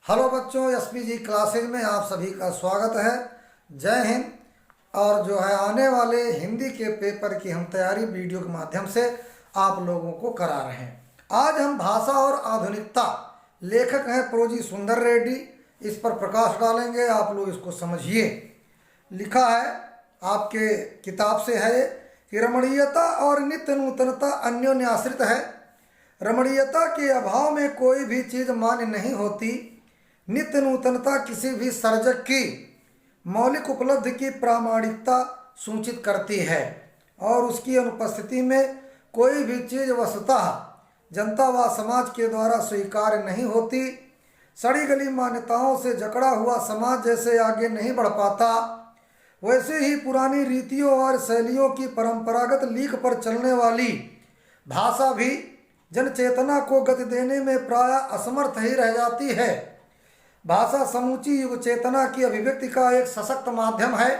Hello बच्चों, SPG classes में आप सभी का स्वागत है। जय हिंद। और जो है आने वाले हिंदी के पेपर की हम तैयारी वीडियो के माध्यम से आप लोगों को करा रहे हैं। आज हम भाषा और आधुनिकता, लेखक हैं प्रोजी सुंदर रेड्डी, इस पर प्रकाश डालेंगे। आप लोग इसको समझिए। लिखा है आपके किताब से है कि रमणीयता और नित्य नूतनता अन्योन्याश्रित है। रमणीयता के अभाव में कोई भी चीज़ मान्य नहीं होती। नित्य नूतनता किसी भी सर्जक की मौलिक उपलब्धि की प्रामाणिकता सूचित करती है और उसकी अनुपस्थिति में कोई भी चीज़ वस्तुतः जनता व समाज के द्वारा स्वीकार्य नहीं होती। सड़ी गली मान्यताओं से जकड़ा हुआ समाज जैसे आगे नहीं बढ़ पाता, वैसे ही पुरानी रीतियों और शैलियों की परंपरागत लीक पर चलने वाली भाषा भी जनचेतना को गति देने में प्रायः असमर्थ ही रह जाती है। भाषा समूची युग चेतना की अभिव्यक्ति का एक सशक्त माध्यम है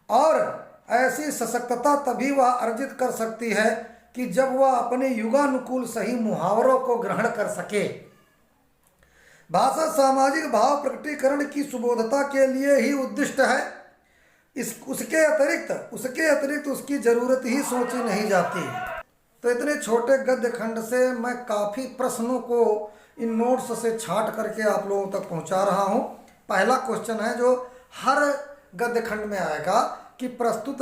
और ऐसी सशक्तता तभी वह अर्जित कर सकती है कि जब वह अपने युगानुकूल सही मुहावरों को ग्रहण कर सके। भाषा सामाजिक भाव प्रकटीकरण की सुबोधता के लिए ही उद्दिष्ट है। उसके अतिरिक्त उसकी जरूरत ही सोची नहीं जाती। तो इतने छोटे गद्य खंड से मैं काफ़ी प्रश्नों को इन नोट्स से छांट करके आप लोगों तक पहुंचा रहा हूं। पहला क्वेश्चन है जो हर गद्य खंड में आएगा कि प्रस्तुत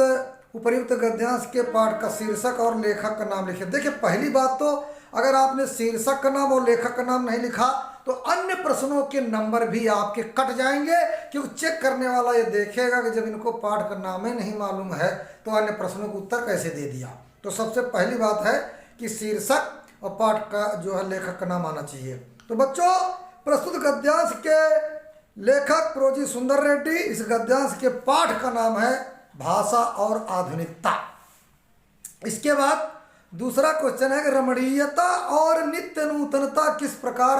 उपर्युक्त गद्यांश के पाठ का शीर्षक और लेखक का नाम लिखिए। देखिए, पहली बात तो अगर आपने शीर्षक का नाम और लेखक का नाम नहीं लिखा तो अन्य प्रश्नों के नंबर भी आपके कट जाएंगे, क्योंकि चेक करने वाला ये देखेगा कि जब इनको पाठ का नाम ही नहीं मालूम है तो अन्य प्रश्नों को उत्तर कैसे दे दिया। तो सबसे पहली बात है कि शीर्षक और पाठ का जो है लेखक का नाम आना चाहिए। तो बच्चों, प्रस्तुत गद्यांश के लेखक प्रोजी सुंदर रेड्डी, इस गद्यांश के पाठ का नाम है भाषा और आधुनिकता। इसके बाद दूसरा क्वेश्चन है कि रमणीयता और नित्य नूतनता किस प्रकार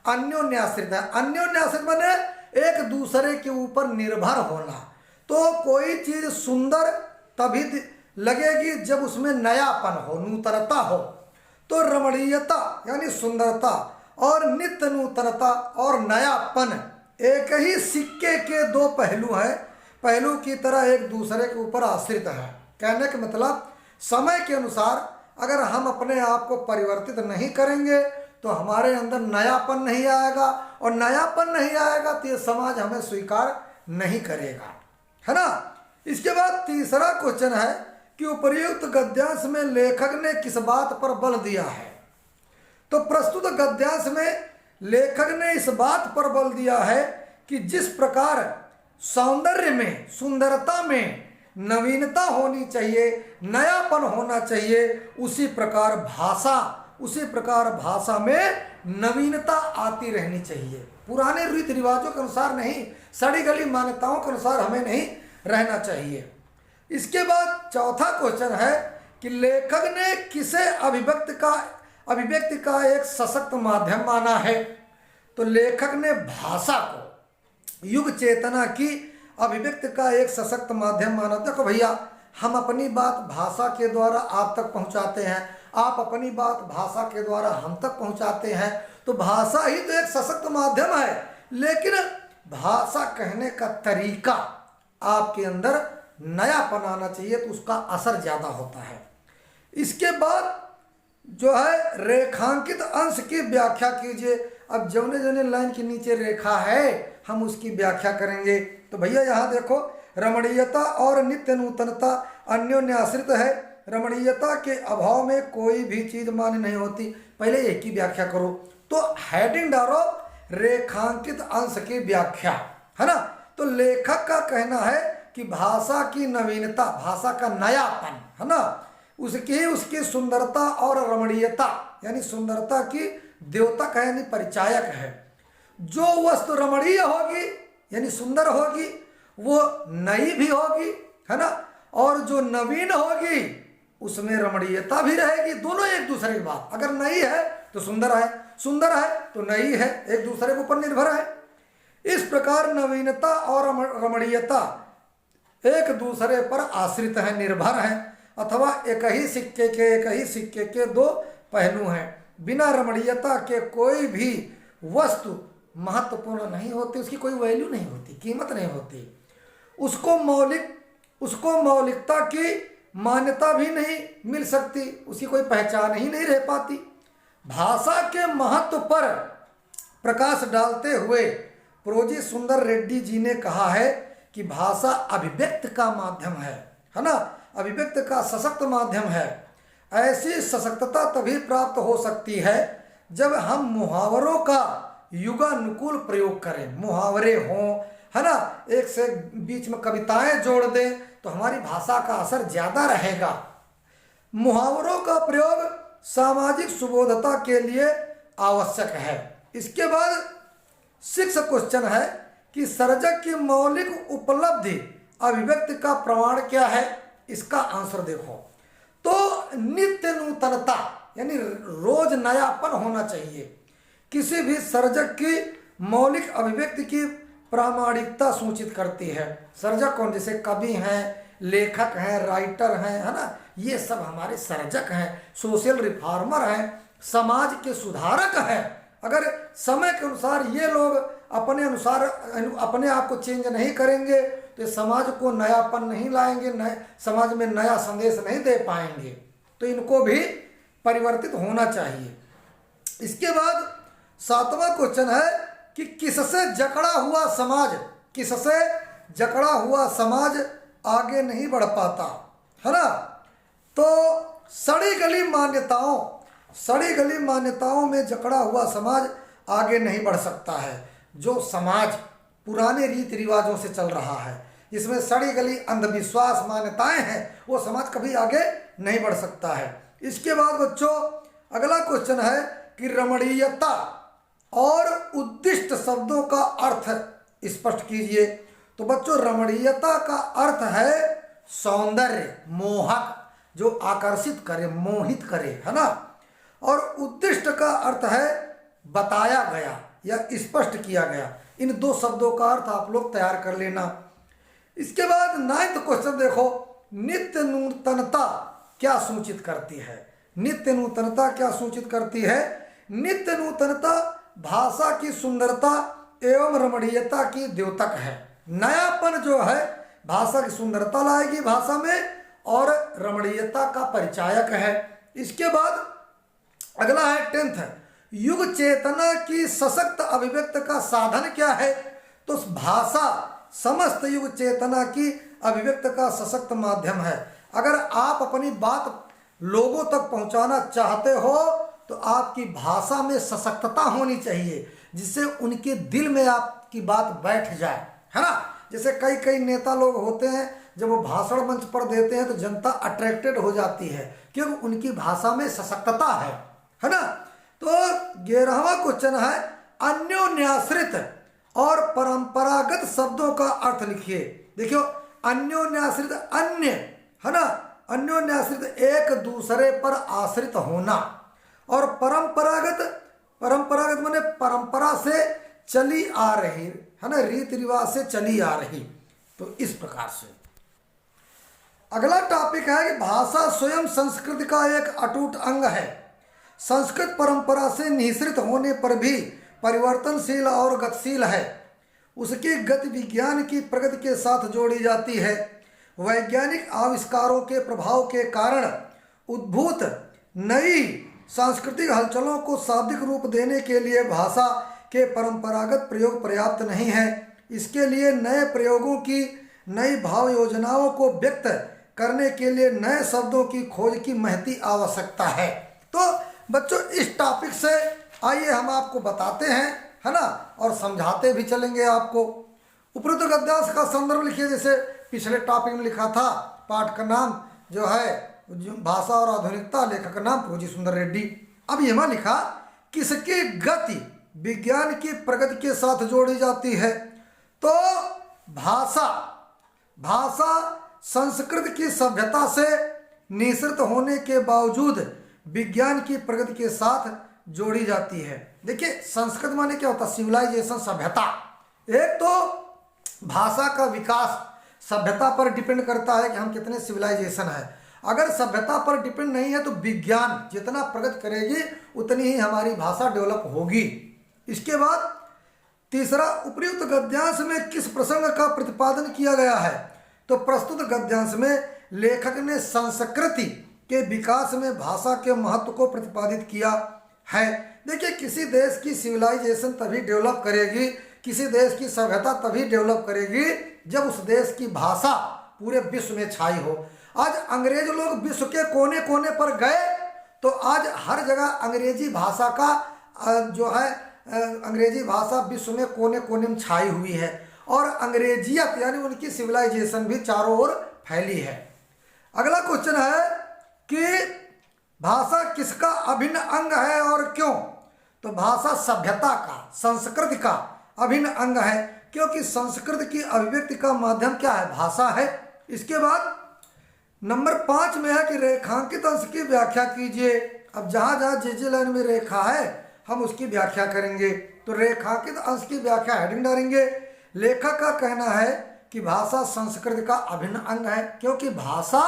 अन्योन्याश्रित है। अन्योन्याश्रित माने एक दूसरे के ऊपर निर्भर होना। तो कोई चीज सुंदर तभी लगेगी जब उसमें नयापन हो, नूतनता हो। तो रमणीयता यानी सुंदरता और नित्य नूतनता और नयापन एक ही सिक्के के दो पहलू हैं। पहलू की तरह एक दूसरे के ऊपर आश्रित है। कहने का मतलब, समय के अनुसार अगर हम अपने आप को परिवर्तित नहीं करेंगे तो हमारे अंदर नयापन नहीं आएगा, और नयापन नहीं आएगा तो ये समाज हमें स्वीकार नहीं करेगा, है ना। इसके बाद तीसरा क्वेश्चन है कि उपर्युक्त गद्यांश में लेखक ने किस बात पर बल दिया है। तो प्रस्तुत गद्यांश में लेखक ने इस बात पर बल दिया है कि जिस प्रकार सौंदर्य में, सुंदरता में नवीनता होनी चाहिए, नयापन होना चाहिए, उसी प्रकार भाषा में नवीनता आती रहनी चाहिए। पुराने रीति रिवाजों के अनुसार नहीं, सड़ी गली मान्यताओं के अनुसार हमें नहीं रहना चाहिए। इसके बाद चौथा क्वेश्चन है कि लेखक ने किसे अभिव्यक्ति का एक सशक्त माध्यम माना है। तो लेखक ने भाषा को युग चेतना की अभिव्यक्ति का एक सशक्त माध्यम माना। देखो भैया, हम अपनी बात भाषा के द्वारा आप तक पहुंचाते हैं, आप अपनी बात भाषा के द्वारा हम तक पहुंचाते हैं। तो भाषा ही तो एक सशक्त माध्यम है, लेकिन भाषा कहने का तरीका आपके अंदर नयापन आना चाहिए, तो उसका असर ज़्यादा होता है। इसके बाद जो है रेखांकित अंश की व्याख्या कीजिए। अब जौने लाइन के नीचे रेखा है हम उसकी व्याख्या करेंगे। तो भैया यहाँ देखो, रमणीयता और नित्य नूतनता अन्योन्याश्रित है। रमणीयता के अभाव में कोई भी चीज मान्य नहीं होती। पहले एक की व्याख्या करो, तो हेडिंग डालो रेखांकित अंश की व्याख्या, है ना। तो लेखक का कहना है कि भाषा की नवीनता, भाषा का नयापन, है ना, उसकी सुंदरता और रमणीयता यानी सुंदरता की द्योतक है, यानी परिचायक है। जो वस्तु रमणीय होगी यानी सुंदर होगी वो नई भी होगी, है ना, और जो नवीन होगी उसमें रमणीयता भी रहेगी। दोनों एक दूसरे की बात, अगर नई है तो सुंदर है, सुंदर है तो नई है, एक दूसरे के ऊपर निर्भर है। इस प्रकार नवीनता और रमणीयता एक दूसरे पर आश्रित है, निर्भर है, अथवा एक ही सिक्के के दो पहलू हैं। बिना रमणीयता के कोई भी वस्तु महत्वपूर्ण नहीं होती, उसकी कोई वैल्यू नहीं होती, कीमत नहीं होती। उसको मौलिकता की मान्यता भी नहीं मिल सकती, उसकी कोई पहचान ही नहीं रह पाती। भाषा के महत्व पर प्रकाश डालते हुए प्रोजी सुंदर रेड्डी जी ने कहा है कि भाषा अभिव्यक्ति का माध्यम है ना, अभिव्यक्ति का सशक्त माध्यम है। ऐसी सशक्तता तभी प्राप्त हो सकती है जब हम मुहावरों का युगानुकूल प्रयोग करें, मुहावरे हों, है ना, एक से बीच में कविताएं जोड़ दें तो हमारी भाषा का असर ज्यादा रहेगा। मुहावरों का प्रयोग सामाजिक सुबोधता के लिए आवश्यक है। इसके बाद 6 क्वेश्चन है कि सर्जक की मौलिक उपलब्धि अभिव्यक्ति का प्रमाण क्या है। इसका आंसर देखो तो नित्य नूतनता, यानी रोज नयापन होना चाहिए। किसी भी सर्जक की मौलिक अभिव्यक्ति की प्रामाणिकता सूचित करती है। सर्जक कौन, जैसे कवि हैं, लेखक हैं, राइटर हैं, है ना, ये सब हमारे सर्जक हैं। सोशल रिफॉर्मर हैं, समाज के सुधारक हैं। अगर समय के अनुसार ये लोग अपने अनुसार अपने आप को चेंज नहीं करेंगे तो समाज को नयापन नहीं लाएंगे, नए समाज में नया संदेश नहीं दे पाएंगे। तो इनको भी परिवर्तित होना चाहिए। इसके बाद 7वां क्वेश्चन है कि किससे जकड़ा हुआ समाज आगे नहीं बढ़ पाता, है ना। तो सड़ी गली मान्यताओं में जकड़ा हुआ समाज आगे नहीं बढ़ सकता है। जो समाज पुराने रीति रिवाजों से चल रहा है, इसमें सड़ी गली अंधविश्वास मान्यताएं हैं, वो समाज कभी आगे नहीं बढ़ सकता है। इसके बाद बच्चों अगला क्वेश्चन है कि रमणीयता और उद्दिष्ट शब्दों का अर्थ स्पष्ट कीजिए। तो बच्चों रमणीयता का अर्थ है सौंदर्य, मोहक, जो आकर्षित करे, मोहित करे, है ना। और उद्दिष्ट का अर्थ है बताया गया या स्पष्ट किया गया। इन 2 शब्दों का अर्थ आप लोग तैयार कर लेना। इसके बाद 9वां क्वेश्चन देखो, नित्य नूतनता क्या सूचित करती है। नित्य नूतनता क्या सूचित करती है। नित्य नूतनता भाषा की सुंदरता एवं रमणीयता की द्योतक है। नयापन जो है भाषा की सुंदरता लाएगी भाषा में और रमणीयता का परिचायक है। इसके बाद अगला है 10th, युग चेतना की सशक्त अभिव्यक्ति का साधन क्या है। तो भाषा समस्त युग चेतना की अभिव्यक्ति का सशक्त माध्यम है। अगर आप अपनी बात लोगों तक पहुंचाना चाहते हो तो आपकी भाषा में सशक्तता होनी चाहिए, जिससे उनके दिल में आपकी बात बैठ जाए, है ना। जैसे कई नेता लोग होते हैं, जब वो भाषण मंच पर देते हैं तो जनता अट्रैक्टेड हो जाती है क्योंकि उनकी भाषा में सशक्तता है ना। तो 11वां क्वेश्चन है अन्योन्याश्रित और परंपरागत शब्दों का अर्थ लिखिए। देखियो अन्योन्याश्रित, अन्य, है ना, अन्योन्याश्रित एक दूसरे पर आश्रित होना, और परंपरागत माने परंपरा से चली आ रही, है ना, रीति रिवाज से चली आ रही। तो इस प्रकार से अगला टॉपिक है कि भाषा स्वयं संस्कृति का एक अटूट अंग है। संस्कृत परंपरा से निःसृत होने पर भी परिवर्तनशील और गतिशील है। उसकी गति विज्ञान की प्रगति के साथ जोड़ी जाती है। वैज्ञानिक आविष्कारों के प्रभाव के कारण उद्भूत नई सांस्कृतिक हलचलों को शाब्दिक रूप देने के लिए भाषा के परंपरागत प्रयोग पर्याप्त नहीं है। इसके लिए नए प्रयोगों की, नई भाव योजनाओं को व्यक्त करने के लिए नए शब्दों की खोज की महती आवश्यकता है। तो बच्चों इस टॉपिक से आइए हम आपको बताते हैं, है ना, और समझाते भी चलेंगे आपको। उपरोक्त गद्यांश का संदर्भ लिखिए। जैसे पिछले टॉपिक में लिखा था, पाठ का नाम जो है भाषा और आधुनिकता, लेखक का नाम प्रोजी सुंदर रेड्डी। अब यहाँ लिखा किसकी गति विज्ञान की प्रगति के साथ जोड़ी जाती है। तो भाषा संस्कृत की सभ्यता से निःसृत होने के बावजूद विज्ञान की प्रगति के साथ जोड़ी जाती है। देखिए संस्कृत माने क्या होता है, सिविलाइजेशन, सभ्यता। एक तो भाषा का विकास सभ्यता पर डिपेंड करता है कि हम कितने सिविलाइजेशन है। अगर सभ्यता पर डिपेंड नहीं है तो विज्ञान जितना प्रगति करेगी उतनी ही हमारी भाषा डेवलप होगी। इसके बाद तीसरा, उपयुक्त गद्यांश में किस प्रसंग का प्रतिपादन किया गया है? तो प्रस्तुत गद्यांश में लेखक ने संस्कृति के विकास में भाषा के महत्व को प्रतिपादित किया है। देखिए, किसी देश की सिविलाइजेशन तभी डेवलप करेगी, किसी देश की सभ्यता तभी डेवलप करेगी जब उस देश की भाषा पूरे विश्व में छाई हो। आज अंग्रेज लोग विश्व के कोने कोने पर गए तो आज हर जगह अंग्रेजी भाषा का अंग्रेजी भाषा विश्व में कोने कोने में छाई हुई है और अंग्रेजियत यानी उनकी सिविलाइजेशन भी चारों ओर फैली है। अगला क्वेश्चन है कि भाषा किसका अभिन्न अंग है और क्यों? तो भाषा सभ्यता का, संस्कृति का अभिन्न अंग है, क्योंकि संस्कृति की अभिव्यक्ति का माध्यम क्या है? भाषा है। इसके बाद नंबर 5 में है कि रेखांकित अंश की व्याख्या कीजिए। अब जहां जहां जे लाइन में रेखा है हम उसकी व्याख्या करेंगे। तो रेखांकित अंश की व्याख्या हेडिंग डालेंगे। लेखक का कहना है कि भाषा संस्कृति का अभिन्न अंग है, क्योंकि भाषा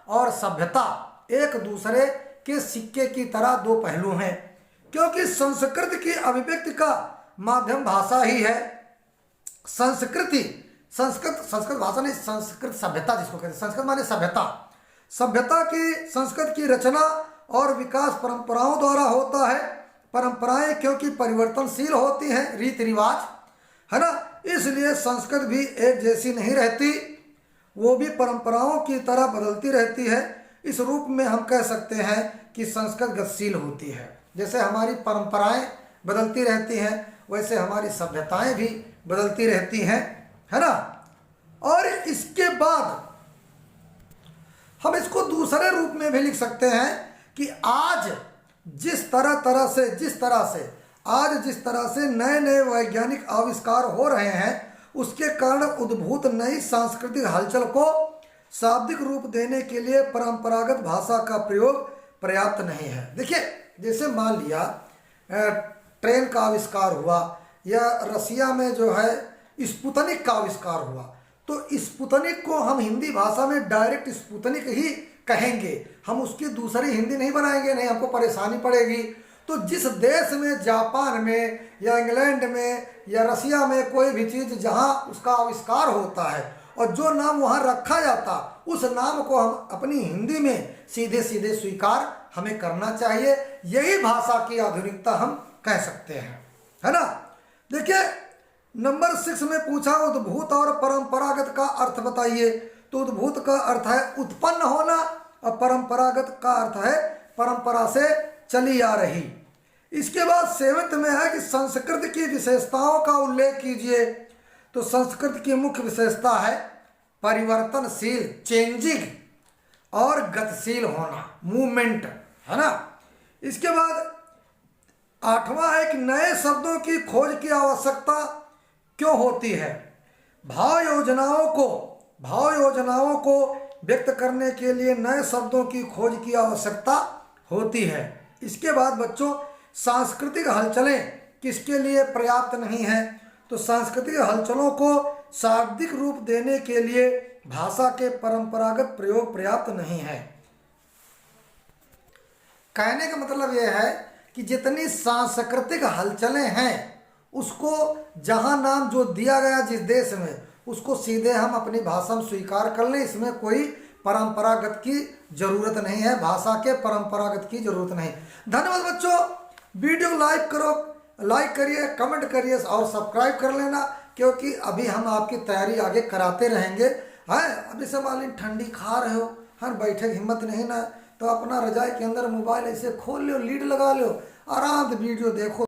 और सभ्यता एक दूसरे के सिक्के की तरह दो पहलू हैं, क्योंकि संस्कृति की अभिव्यक्ति का माध्यम भाषा ही है। संस्कृत भाषा नहीं, संस्कृत सभ्यता जिसको कहते हैं, संस्कृत माने सभ्यता। सभ्यता की, संस्कृत की रचना और विकास परंपराओं द्वारा होता है। परंपराएं क्योंकि परिवर्तनशील होती हैं, रीति रिवाज है ना, इसलिए संस्कृत भी एक जैसी नहीं रहती, वो भी परंपराओं की तरह बदलती रहती है। इस रूप में हम कह सकते हैं कि संस्कृत गतिशील होती है। जैसे हमारी परंपराएं बदलती रहती हैं वैसे हमारी सभ्यताएं भी बदलती रहती हैं, है ना। और इसके बाद हम इसको दूसरे रूप में भी लिख सकते हैं कि आज जिस तरह से नए नए वैज्ञानिक आविष्कार हो रहे हैं उसके कारण उद्भूत नई सांस्कृतिक हलचल को शाब्दिक रूप देने के लिए परंपरागत भाषा का प्रयोग पर्याप्त नहीं है। देखिए, जैसे मान लिया ट्रेन का आविष्कार हुआ या रसिया में जो है स्पुतनिक का आविष्कार हुआ, तो स्पुतनिक को हम हिंदी भाषा में डायरेक्ट स्पुतनिक ही कहेंगे, हम उसकी दूसरी हिंदी नहीं बनाएंगे, नहीं हमको परेशानी पड़ेगी। तो जिस देश में, जापान में या इंग्लैंड में या रसिया में कोई भी चीज़ जहाँ उसका आविष्कार होता है और जो नाम वहाँ रखा जाता, उस नाम को हम अपनी हिंदी में सीधे सीधे स्वीकार हमें करना चाहिए। यही भाषा की आधुनिकता हम कह सकते हैं, है ना। देखिए, नंबर 6 में पूछा उद्भूत और परंपरागत का अर्थ बताइए। तो उद्भूत का अर्थ है उत्पन्न होना और परंपरागत का अर्थ है परंपरा से चली आ रही। इसके बाद 7th में है कि संस्कृति की विशेषताओं का उल्लेख कीजिए। तो संस्कृति की मुख्य विशेषता है परिवर्तनशील, चेंजिंग और गतिशील होना, मूवमेंट, है ना। इसके बाद 8वां है कि नए शब्दों की खोज की आवश्यकता क्यों होती है। भाव योजनाओं को व्यक्त करने के लिए नए शब्दों की खोज की आवश्यकता होती है। इसके बाद बच्चों, सांस्कृतिक हलचलें किसके लिए पर्याप्त नहीं है। तो सांस्कृतिक हलचलों को शाब्दिक रूप देने के लिए भाषा के परंपरागत प्रयोग पर्याप्त नहीं है। कहने का मतलब यह है कि जितनी सांस्कृतिक हलचलें हैं उसको जहां नाम जो दिया गया जिस देश में, उसको सीधे हम अपनी भाषा में स्वीकार कर लें, इसमें कोई परंपरागत की जरूरत नहीं है, भाषा के परंपरागत की जरूरत नहीं। धन्यवाद बच्चों, वीडियो लाइक करिए, कमेंट करिए और सब्सक्राइब कर लेना, क्योंकि अभी हम आपकी तैयारी आगे कराते रहेंगे। है, अभी से मान लीजिए ठंडी खा रहे हो, हर बैठे हिम्मत नहीं ना, तो अपना रजाई के अंदर मोबाइल ऐसे खोल लो, लीड लगा लो, आराम से वीडियो देखो।